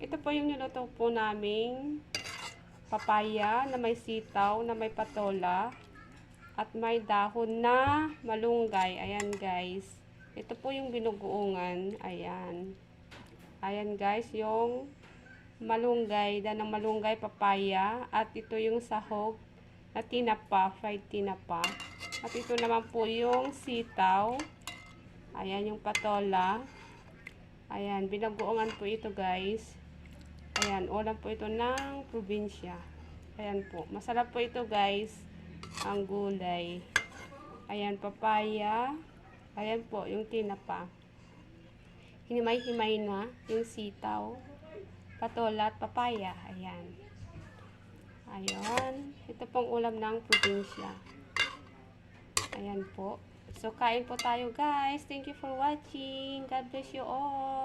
Ito po yung niluto po naming papaya na may sitaw, na may patola, at may dahon na malunggay. Ayan guys. Ito po yung binugoongan. Ayan. Ayan guys, yung malunggay, danang malunggay, papaya. At ito yung sahog na tinapa, fried tinapa. At ito naman po yung sitaw. Ayan yung patola. Ayan, binagoongan po ito guys. Ayan, ulam po ito ng probinsya. Ayan po, masarap po ito guys. Ang gulay. Ayan, papaya. Ayan po, yung tinapa. Hinimay-himay na yung sitaw, patola at papaya. Ayan. Ayan. Ito pong ulam ng probinsya. Ayan po. So, kain po tayo guys. Thank you for watching. God bless you all.